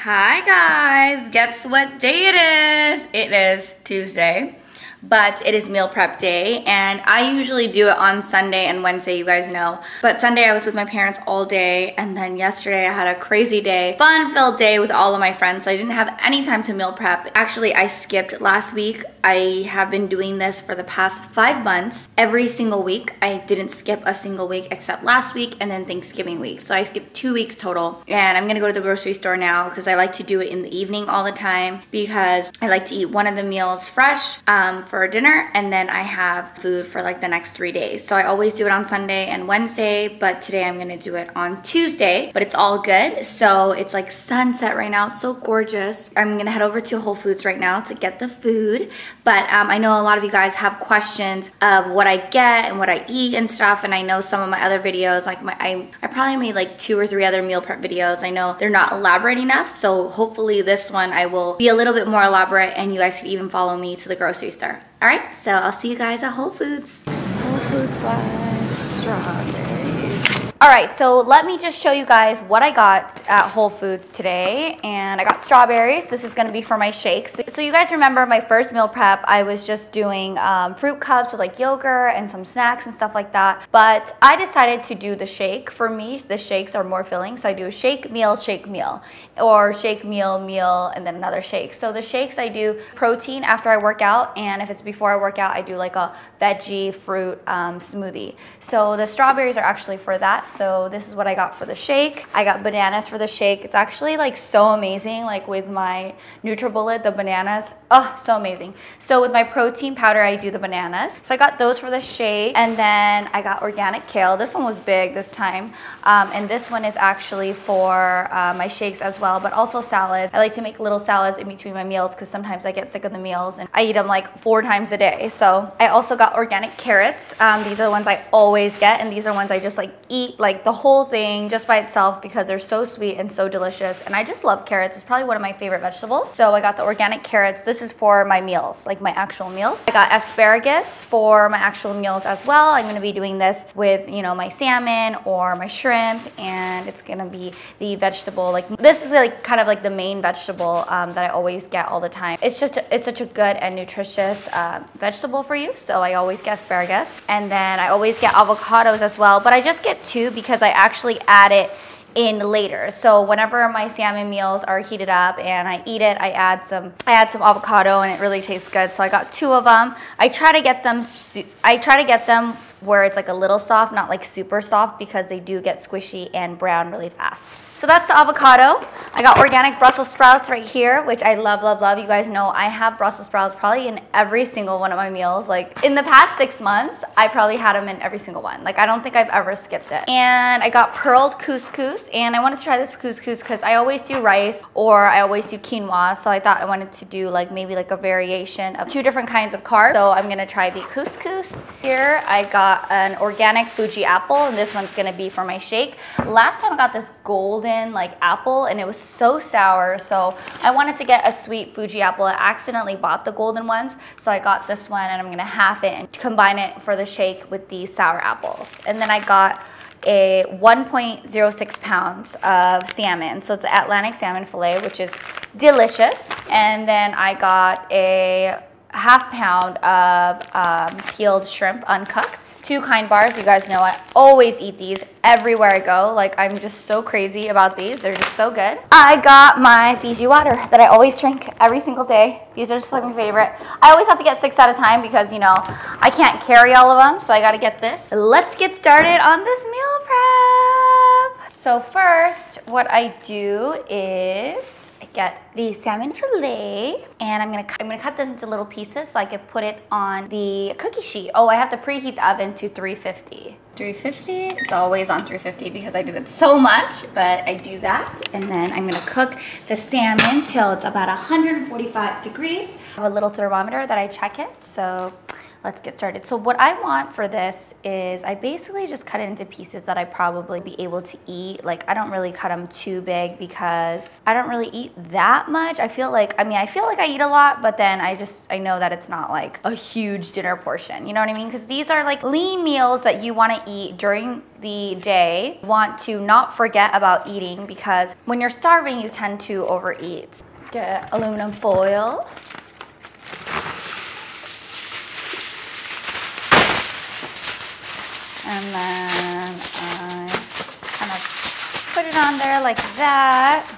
Hi guys, guess what day it is? It is Tuesday, but it is meal prep day, and I usually do it on Sunday and Wednesday, you guys know. But Sunday I was with my parents all day, and then yesterday I had a crazy day, fun-filled day with all of my friends, so I didn't have any time to meal prep. Actually, I skipped last week. I have been doing this for the past 5 months. Every single week, I didn't skip a single week except last week and then Thanksgiving week. So I skipped 2 weeks total. And I'm gonna go to the grocery store now because I like to do it in the evening all the time because I like to eat one of the meals fresh for dinner, and then I have food for like the next 3 days. So I always do it on Sunday and Wednesday, but today I'm gonna do it on Tuesday, but it's all good. So it's like sunset right now. It's so gorgeous. I'm gonna head over to Whole Foods right now to get the food. But I know a lot of you guys have questions of what I get and what I eat and stuff, and I know some of my other videos, like I probably made like 2 or 3 other meal prep videos. I know they're not elaborate enough, so hopefully this one I will be a little bit more elaborate and you guys can even follow me to the grocery store. All right, so I'll see you guys at Whole Foods. Whole Foods like strawberries. All right, so let me just show you guys what I got at Whole Foods today. And I got strawberries. This is gonna be for my shakes. So you guys remember my first meal prep, I was just doing fruit cups with like yogurt and some snacks and stuff like that. But I decided to do the shake. For me, the shakes are more filling. So I do a shake, meal, or shake, meal, and then another shake. So the shakes I do protein after I work out, and if it's before I work out, I do like a veggie fruit smoothie. So the strawberries are actually for that. So this is what I got for the shake. I got bananas for the shake. It's actually like so amazing, like with my NutriBullet, the bananas, oh, so amazing. So with my protein powder, I do the bananas. So I got those for the shake, and then I got organic kale. This one was big this time, and this one is actually for my shakes as well, but also salad. I like to make little salads in between my meals because sometimes I get sick of the meals and I eat them like 4 times a day. So I also got organic carrots. These are the ones I always get, and these are ones I just like eat like the whole thing just by itself because they're so sweet and so delicious, and I just love carrots. It's probably one of my favorite vegetables. So I got the organic carrots. This is for my meals, like my actual meals. I got asparagus for my actual meals as well. I'm gonna be doing this with, you know, my salmon or my shrimp, and it's gonna be the vegetable, like this is like kind of like the main vegetable that I always get all the time. It's such a good and nutritious vegetable for you, so I always get asparagus. And then I always get avocados as well, but I just get 2 because I actually add it in later. So whenever my salmon meals are heated up and I eat it, I add some avocado, and it really tastes good. So I got 2 of them. I try to get them where it's like a little soft, not like super soft, because they do get squishy and brown really fast. So that's the avocado. I got organic Brussels sprouts right here, which I love, love, love. You guys know I have Brussels sprouts probably in every single one of my meals. Like in the past 6 months, I probably had them in every single one. Like I don't think I've ever skipped it. And I got pearled couscous, and I wanted to try this couscous because I always do rice or I always do quinoa. So I thought I wanted to do like maybe like a variation of 2 different kinds of carbs. So I'm gonna try the couscous. Here I got an organic Fuji apple, and this one's gonna be for my shake. Last time I got this golden like apple, and it was so sour, so I wanted to get a sweet Fuji apple. I accidentally bought the golden ones, so I got this one, and I'm gonna half it and combine it for the shake with the sour apples. And then I got a 1.06 pounds of salmon, so it's Atlantic salmon fillet, which is delicious. And then I got a ½ pound of peeled shrimp uncooked. 2 kind bars. You guys know I always eat these everywhere I go. Like I'm just so crazy about these. They're just so good. I got my Fiji water that I always drink every single day. These are just like my favorite. I always have to get 6 at a time because, you know, I can't carry all of them, so I gotta get this. Let's get started on this meal prep. So first, what I do is I get the salmon fillet, and I'm gonna cut this into little pieces so I can put it on the cookie sheet. Oh, I have to preheat the oven to 350. 350, it's always on 350 because I do it so much, but I do that. And then I'm gonna cook the salmon till it's about 145 degrees. I have a little thermometer that I check it, so let's get started. So what I want for this is I basically just cut it into pieces that I probably be able to eat. Like I don't really cut them too big because I don't really eat that much. I feel like I eat a lot, but then I know that it's not like a huge dinner portion. You know what I mean? Because these are like lean meals that you want to eat during the day. You want to not forget about eating because when you're starving, you tend to overeat. Get aluminum foil. And then I just kind of put it on there like that.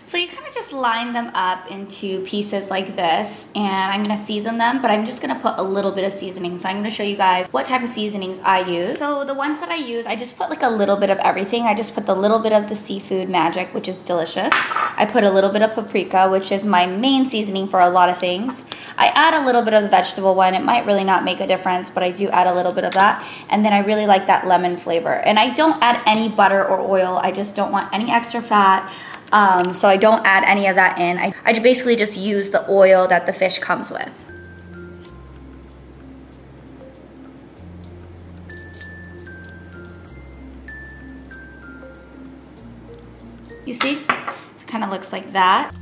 So you kind of just line them up into pieces like this, and I'm gonna season them, but I'm just gonna put a little bit of seasoning. So I'm gonna show you guys what type of seasonings I use. So the ones that I use, I just put like a little bit of everything. I just put the little bit of the seafood magic, which is delicious. I put a little bit of paprika, which is my main seasoning for a lot of things. I add a little bit of the vegetable one. It might really not make a difference, but I do add a little bit of that. And then I really like that lemon flavor. And I don't add any butter or oil. I just don't want any extra fat. So I don't add any of that in. I basically just use the oil that the fish comes with. You see? It kind of looks like that.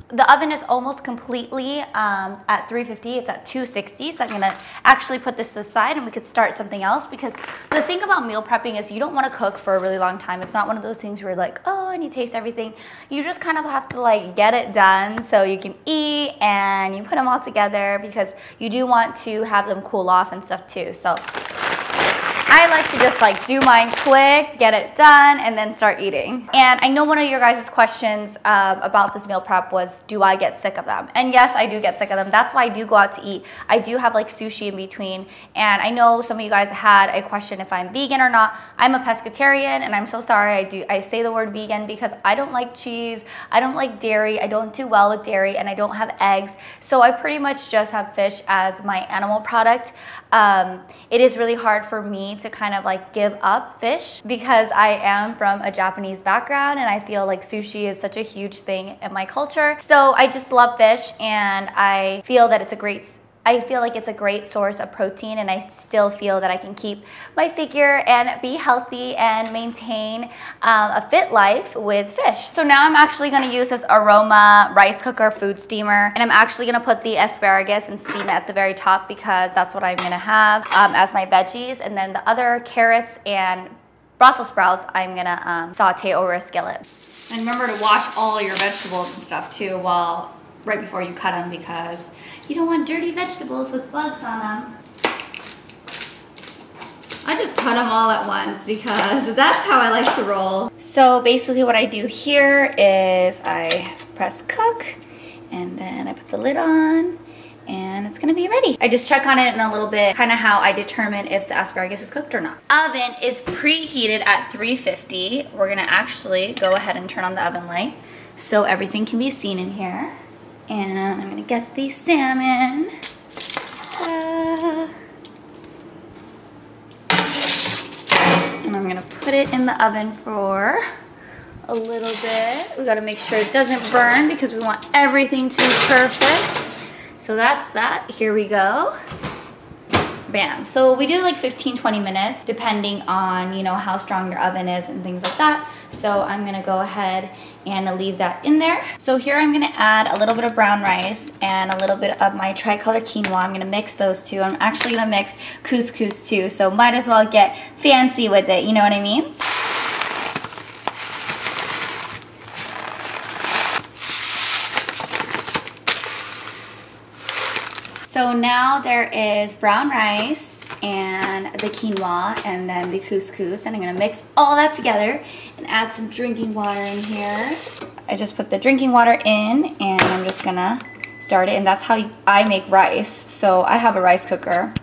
The oven is almost completely at 350, it's at 260, so I'm gonna actually put this to the side and we could start something else, because the thing about meal prepping is you don't wanna cook for a really long time. It's not one of those things where you're like, oh, and you taste everything. You just kind of have to like get it done so you can eat, and you put them all together because you do want to have them cool off and stuff too. So I like to just like do mine quick, get it done, and then start eating. And I know one of your guys' questions about this meal prep was, do I get sick of them? And yes, I do get sick of them. That's why I do go out to eat. I do have like sushi in between. And I know some of you guys had a question if I'm vegan or not. I'm a pescatarian, and I'm so sorry. I say the word vegan because I don't like cheese, I don't like dairy, I don't do well with dairy, and I don't have eggs. So I pretty much just have fish as my animal product. It is really hard for me to kind of like give up fish because I am from a Japanese background, and I feel like sushi is such a huge thing in my culture. So I just love fish, and I feel that it's a great source of protein, and I still feel that I can keep my figure and be healthy and maintain a fit life with fish. So now I'm actually gonna use this Aroma rice cooker food steamer, and I'm actually gonna put the asparagus and steam it at the very top because that's what I'm gonna have as my veggies, and then the other carrots and Brussels sprouts I'm gonna saute over a skillet. And remember to wash all your vegetables and stuff too right before you cut them, because you don't want dirty vegetables with bugs on them. I just cut them all at once because that's how I like to roll. So basically what I do here is I press cook, and then I put the lid on, and it's gonna be ready. I just check on it in a little bit, kind of how I determine if the asparagus is cooked or not. Oven is preheated at 350. We're gonna actually go ahead and turn on the oven light so everything can be seen in here. And I'm gonna get the salmon. And I'm gonna put it in the oven for a little bit. We gotta make sure it doesn't burn because we want everything to be perfect. So that's that. Here we go. Bam. So we do like 15-20 minutes depending on, you know, how strong your oven is and things like that. So I'm gonna go ahead and leave that in there. So here I'm gonna add a little bit of brown rice and a little bit of my tricolor quinoa. I'm gonna mix those two. I'm actually gonna mix couscous too, so might as well get fancy with it, you know what I mean? So now there is brown rice and the quinoa and then the couscous, and I'm gonna mix all that together and add some drinking water in here. I just put the drinking water in, and I'm just gonna start it, and that's how I make rice. So I have a rice cooker.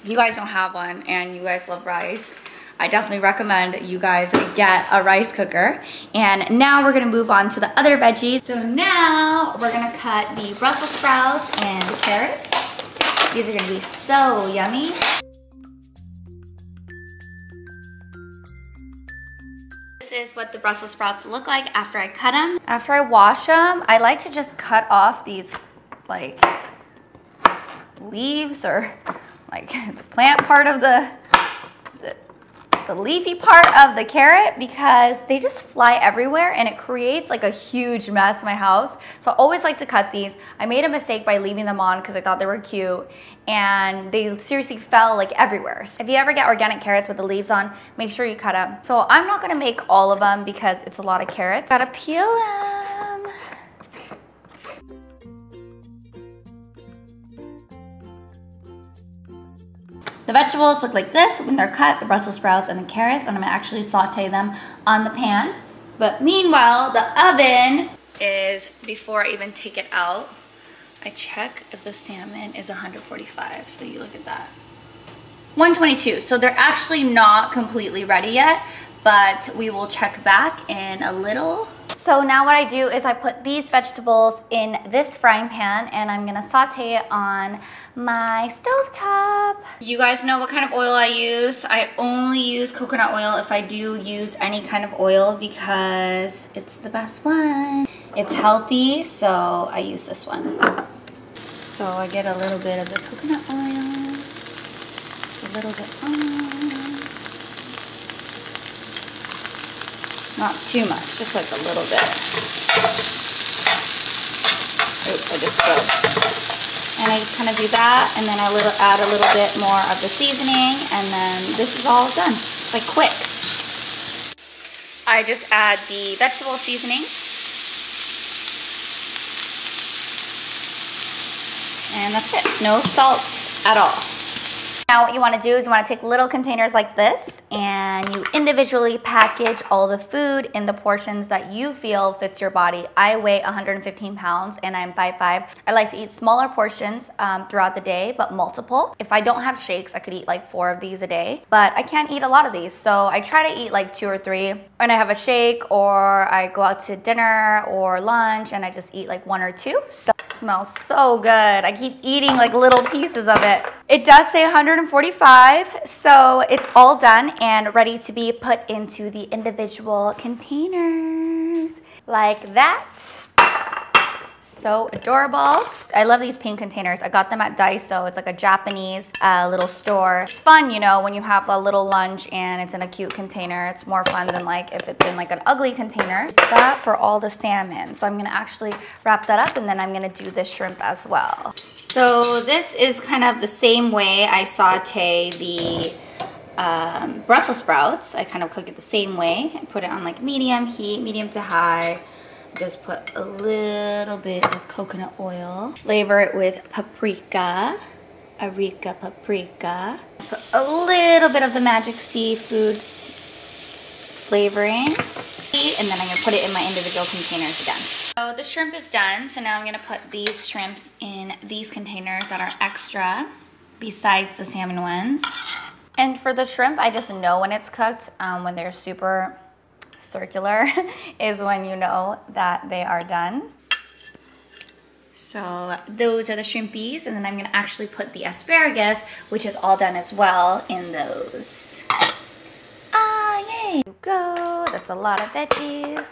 If you guys don't have one and you guys love rice, I definitely recommend you guys get a rice cooker. And now we're gonna move on to the other veggies. So now we're gonna cut the Brussels sprouts and the carrots. These are gonna be so yummy. is what the Brussels sprouts look like after I cut them. After I wash them, I like to just cut off these like leaves or like the plant part of the leafy part of the carrot, because they just fly everywhere and it creates like a huge mess in my house. So I always like to cut these. I made a mistake by leaving them on because I thought they were cute, and they seriously fell like everywhere. So if you ever get organic carrots with the leaves on, make sure you cut them. So I'm not gonna make all of them because it's a lot of carrots. Gotta peel them. The vegetables look like this when they're cut, the Brussels sprouts and the carrots, and I'm gonna actually saute them on the pan. But meanwhile, the oven is, before I even take it out, I check if the salmon is 145, so you look at that. 122, so they're actually not completely ready yet, but we will check back in a little. So now what I do is I put these vegetables in this frying pan and I'm gonna saute it on my stovetop. You guys know what kind of oil I use. I only use coconut oil if I do use any kind of oil because it's the best one. It's healthy, so I use this one. So I get a little bit of the coconut oil, a little bit on. Not too much, just like a little bit. Oops, I just spilled. And I just kind of do that, and then I add a little bit more of the seasoning, and then this is all done. It's like quick. I just add the vegetable seasoning. And that's it, no salt at all. Now what you want to do is you want to take little containers like this and you individually package all the food in the portions that you feel fits your body. I weigh 115 pounds and I'm 5'5". I like to eat smaller portions throughout the day, but multiple. If I don't have shakes, I could eat like 4 of these a day, but I can't eat a lot of these. So I try to eat like 2 or 3 when I have a shake, or I go out to dinner or lunch and I just eat like 1 or 2. So it smells so good. I keep eating like little pieces of it. It does say 145, so it's all done and ready to be put into the individual containers like that. So adorable. I love these pink containers. I got them at Daiso. It's like a Japanese little store. It's fun, you know, when you have a little lunch and it's in a cute container. It's more fun than like if it's in like an ugly container. That for all the salmon. So I'm gonna actually wrap that up and then I'm gonna do the shrimp as well. So this is kind of the same way I saute the Brussels sprouts. I kind of cook it the same way. I put it on like medium heat, medium to high. Just put a little bit of coconut oil. Flavor it with paprika, Arika paprika. Put a little bit of the magic seafood flavoring. And then I'm gonna put it in my individual containers again. So the shrimp is done. So now I'm gonna put these shrimps in these containers that are extra besides the salmon ones. And for the shrimp, I just know when it's cooked, when they're super circular is when you know that they are done. So those are the shrimpies, and then I'm gonna actually put the asparagus, which is all done as well, in those. Ah, yay! There you go. That's a lot of veggies.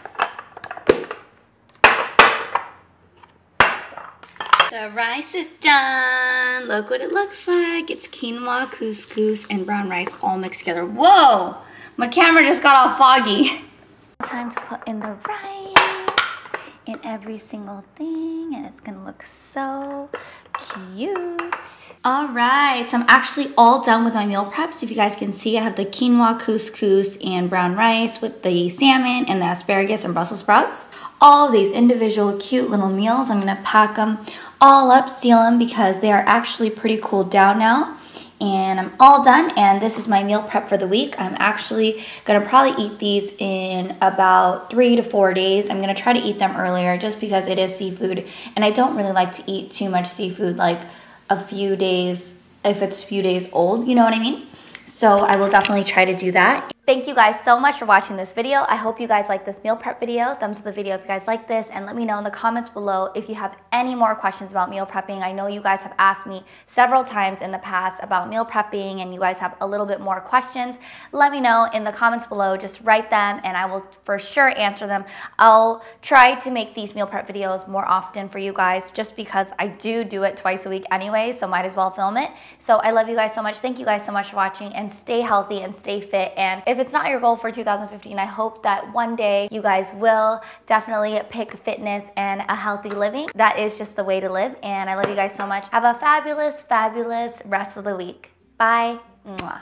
The rice is done. Look what it looks like. It's quinoa, couscous, and brown rice all mixed together. Whoa! My camera just got all foggy. Time to put in the rice in every single thing, and it's gonna look so cute. All right, so I'm actually all done with my meal prep. So if you guys can see, I have the quinoa, couscous, and brown rice with the salmon and the asparagus and Brussels sprouts. All of these individual cute little meals, I'm gonna pack them all up, seal them, because they are actually pretty cooled down now. And I'm all done, and this is my meal prep for the week. I'm actually gonna probably eat these in about 3 to 4 days. I'm gonna try to eat them earlier just because it is seafood, and I don't really like to eat too much seafood like a few days, if it's a few days old, you know what I mean? So I will definitely try to do that. Thank you guys so much for watching this video. I hope you guys like this meal prep video. Thumbs to the video if you guys like this, and let me know in the comments below if you have any more questions about meal prepping. I know you guys have asked me several times in the past about meal prepping and you guys have a little bit more questions. Let me know in the comments below. Just write them and I will for sure answer them. I'll try to make these meal prep videos more often for you guys just because I do it twice a week anyway, so might as well film it. So I love you guys so much. Thank you guys so much for watching, and stay healthy and stay fit. And if it's not your goal for 2015, I hope that one day you guys will definitely pick fitness and a healthy living. That is just the way to live, and I love you guys so much. Have a fabulous, fabulous rest of the week. Bye. Mwah.